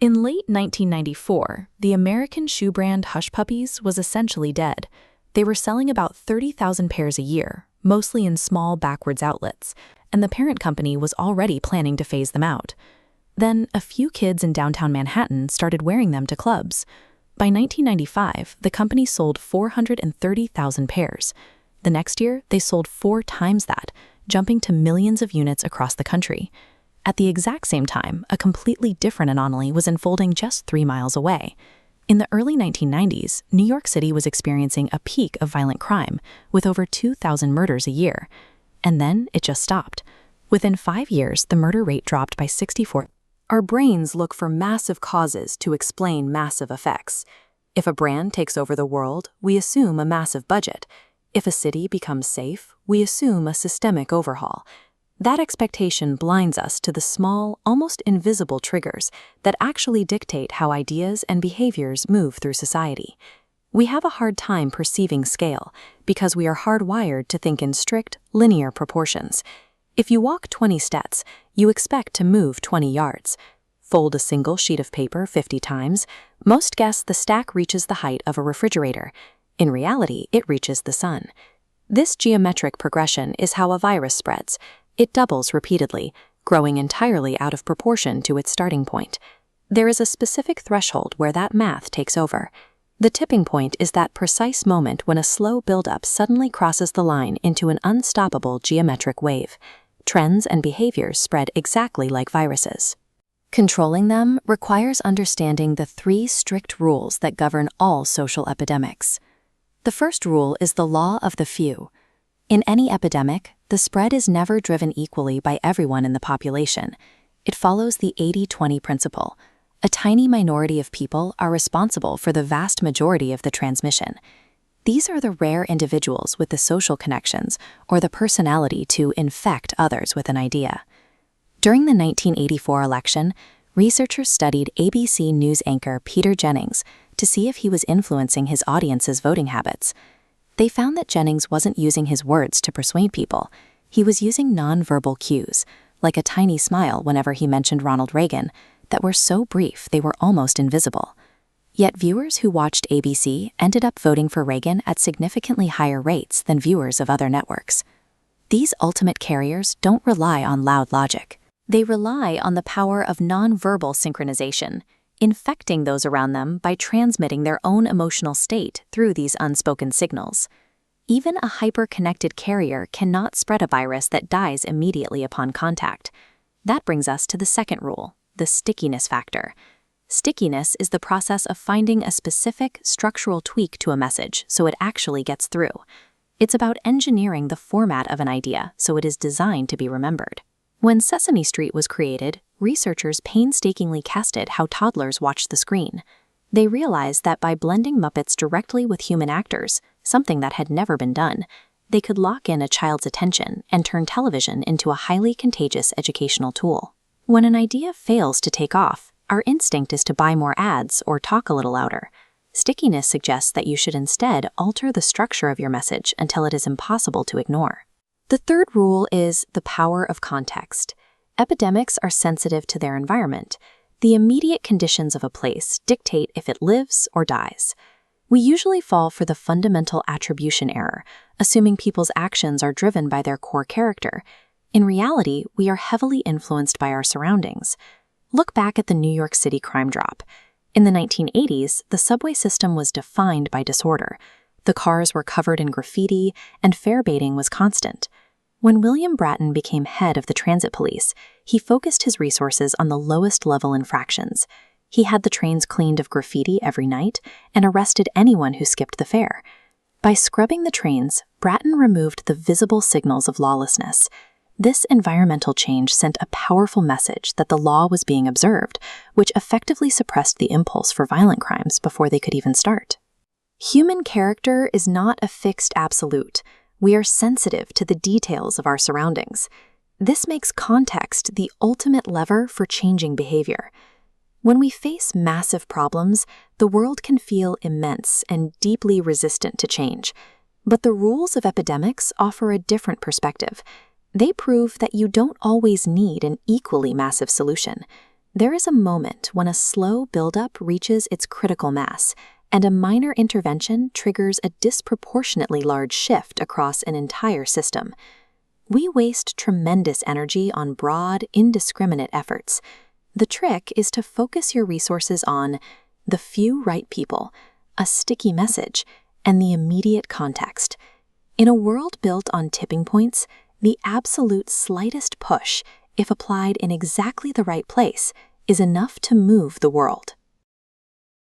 In late 1994, the American shoe brand Hush Puppies was essentially dead. They were selling about 30,000 pairs a year, mostly in small backwards outlets, and the parent company was already planning to phase them out. Then, a few kids in downtown Manhattan started wearing them to clubs. By 1995, the company sold 430,000 pairs. The next year, they sold 4 times that, jumping to millions of units across the country. At the exact same time, a completely different anomaly was unfolding just 3 miles away. In the early 1990s, New York City was experiencing a peak of violent crime, with over 2,000 murders a year. And then it just stopped. Within 5 years, the murder rate dropped by 64%. Our brains look for massive causes to explain massive effects. If a brand takes over the world, we assume a massive budget. If a city becomes safe, we assume a systemic overhaul. That expectation blinds us to the small, almost invisible triggers that actually dictate how ideas and behaviors move through society. We have a hard time perceiving scale because we are hardwired to think in strict, linear proportions. If you walk 20 steps, you expect to move 20 yards. Fold a single sheet of paper 50 times, most guess the stack reaches the height of a refrigerator. In reality, it reaches the sun. This geometric progression is how a virus spreads. It doubles repeatedly, growing entirely out of proportion to its starting point. There is a specific threshold where that math takes over. The tipping point is that precise moment when a slow buildup suddenly crosses the line into an unstoppable geometric wave. Trends and behaviors spread exactly like viruses. Controlling them requires understanding the 3 strict rules that govern all social epidemics. The first rule is the law of the few. In any epidemic, the spread is never driven equally by everyone in the population. It follows the 80-20 principle. A tiny minority of people are responsible for the vast majority of the transmission. These are the rare individuals with the social connections or the personality to infect others with an idea. During the 1984 election, researchers studied ABC News anchor Peter Jennings to see if he was influencing his audience's voting habits. They found that Jennings wasn't using his words to persuade people. He was using nonverbal cues, like a tiny smile whenever he mentioned Ronald Reagan, that were so brief they were almost invisible. Yet viewers who watched ABC ended up voting for Reagan at significantly higher rates than viewers of other networks. These ultimate carriers don't rely on loud logic. They rely on the power of nonverbal synchronization, infecting those around them by transmitting their own emotional state through these unspoken signals. Even a hyper-connected carrier cannot spread a virus that dies immediately upon contact. That brings us to the second rule, the stickiness factor. Stickiness is the process of finding a specific structural tweak to a message so it actually gets through. It's about engineering the format of an idea so it is designed to be remembered. When Sesame Street was created, researchers painstakingly tested how toddlers watched the screen. They realized that by blending Muppets directly with human actors, something that had never been done, they could lock in a child's attention and turn television into a highly contagious educational tool. When an idea fails to take off, our instinct is to buy more ads or talk a little louder. Stickiness suggests that you should instead alter the structure of your message until it is impossible to ignore. The third rule is the power of context. Epidemics are sensitive to their environment. The immediate conditions of a place dictate if it lives or dies. We usually fall for the fundamental attribution error, assuming people's actions are driven by their core character. In reality, we are heavily influenced by our surroundings. Look back at the New York City crime drop. In the 1980s, the subway system was defined by disorder. The cars were covered in graffiti, and fare baiting was constant. When William Bratton became head of the transit police, he focused his resources on the lowest level infractions. He had the trains cleaned of graffiti every night and arrested anyone who skipped the fare. By scrubbing the trains, Bratton removed the visible signals of lawlessness. This environmental change sent a powerful message that the law was being observed, which effectively suppressed the impulse for violent crimes before they could even start. Human character is not a fixed absolute. We are sensitive to the details of our surroundings. This makes context the ultimate lever for changing behavior. When we face massive problems, the world can feel immense and deeply resistant to change. But the rules of epidemics offer a different perspective. They prove that you don't always need an equally massive solution. There is a moment when a slow buildup reaches its critical mass, and a minor intervention triggers a disproportionately large shift across an entire system. We waste tremendous energy on broad, indiscriminate efforts. The trick is to focus your resources on the few right people, a sticky message, and the immediate context. In a world built on tipping points, the absolute slightest push, if applied in exactly the right place, is enough to move the world.